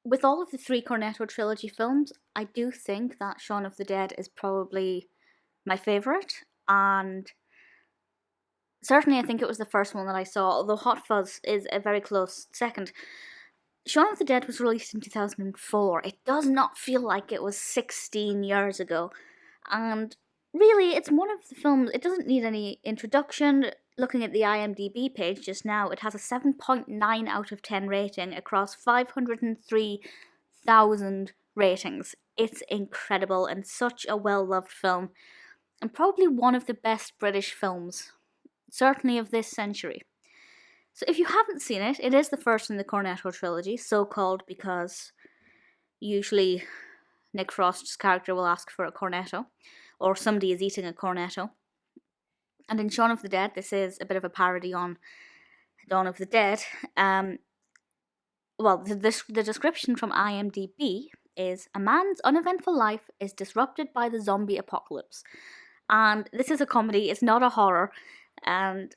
with all of the three Cornetto Trilogy films, I do think that Shaun of the Dead is probably my favourite, and certainly I think it was the first one that I saw, although Hot Fuzz is a very close second. Shaun of the Dead was released in 2004. It does not feel like it was 16 years ago, and really, it's one of the films, it doesn't need any introduction. Looking at the IMDb page just now, it has a 7.9 out of 10 rating across 503,000 ratings. It's incredible and such a well-loved film, and probably one of the best British films, certainly of this century. So if you haven't seen it, it is the first in the Cornetto trilogy, so called because usually Nick Frost's character will ask for a cornetto, or somebody is eating a cornetto. And in Shaun of the Dead, this is a bit of a parody on Dawn of the Dead. The description from IMDb is, a man's uneventful life is disrupted by the zombie apocalypse. And this is a comedy, it's not a horror, and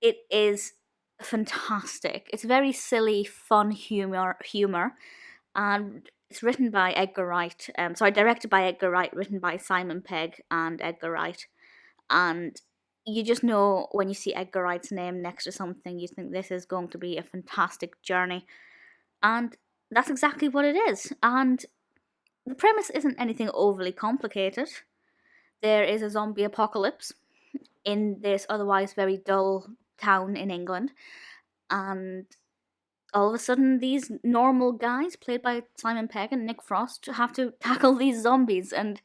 it is fantastic. It's very silly, fun humor, and it's written by Edgar Wright. Directed by Edgar Wright, written by Simon Pegg and Edgar Wright. And you just know when you see Edgar Wright's name next to something, you think this is going to be a fantastic journey. And that's exactly what it is. And the premise isn't anything overly complicated. There is a zombie apocalypse in this otherwise very dull town in England. And all of a sudden, these normal guys, played by Simon Pegg and Nick Frost, have to tackle these zombies, and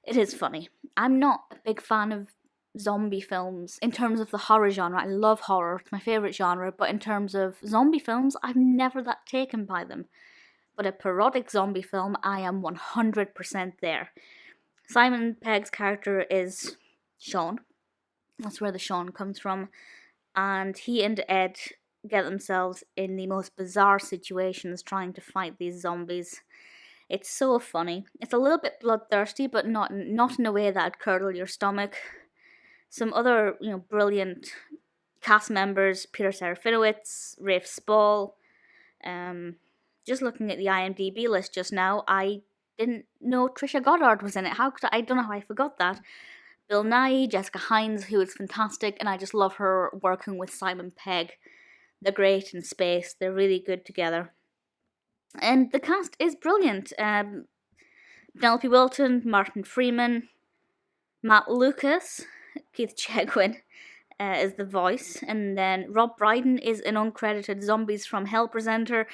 it is funny. I'm not a big fan of zombie films in terms of the horror genre. I love horror, it's my favourite genre, but in terms of zombie films, I'm never that taken by them. But a parodic zombie film, I am 100% there. Simon Pegg's character is Shaun. That's where the Shaun comes from. And he and Ed get themselves in the most bizarre situations trying to fight these zombies. It's so funny. It's a little bit bloodthirsty, but not in a way that'd curdle your stomach. Some other, brilliant cast members: Peter Serafinowicz, Rafe, Spall. Just looking at the IMDb list just now, I didn't know Trisha Goddard was in it. I don't know how I forgot that. Bill Nighy, Jessica Hines, who is fantastic, and I just love her working with Simon Pegg. They're great in space. They're really good together. And the cast is brilliant. Penelope Wilton, Martin Freeman, Matt Lucas, Keith Chegwin is the voice, and then Rob Brydon is an uncredited Zombies from Hell presenter.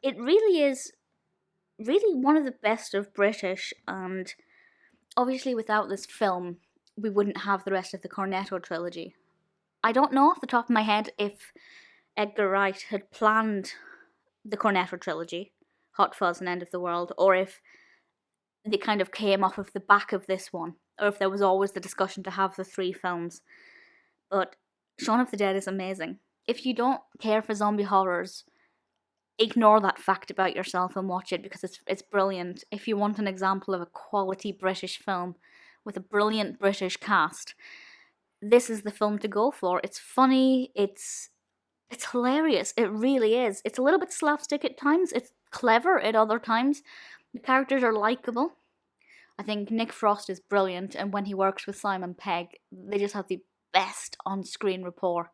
It really is one of the best of British, and obviously without this film, we wouldn't have the rest of the Cornetto trilogy. I don't know off the top of my head if Edgar Wright had planned the Cornetto trilogy, Hot Fuzz and End of the World, or if they kind of came off of the back of this one, or if there was always the discussion to have the three films. But Shaun of the Dead is amazing. If you don't care for zombie horrors, ignore that fact about yourself and watch it, because it's brilliant. If you want an example of a quality British film with a brilliant British cast, this is the film to go for. It's funny, it's hilarious, it really is. It's a little bit slapstick at times, it's clever at other times. The characters are likeable. I think Nick Frost is brilliant, and when he works with Simon Pegg, they just have the best on-screen rapport.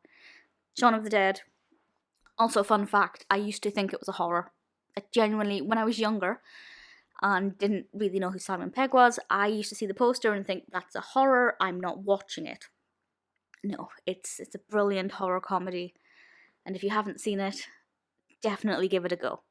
Shaun of the Dead. Also, fun fact, I used to think it was a horror. I genuinely, when I was younger and didn't really know who Simon Pegg was, I used to see the poster and think, that's a horror, I'm not watching it. No, it's a brilliant horror comedy, and if you haven't seen it, definitely give it a go.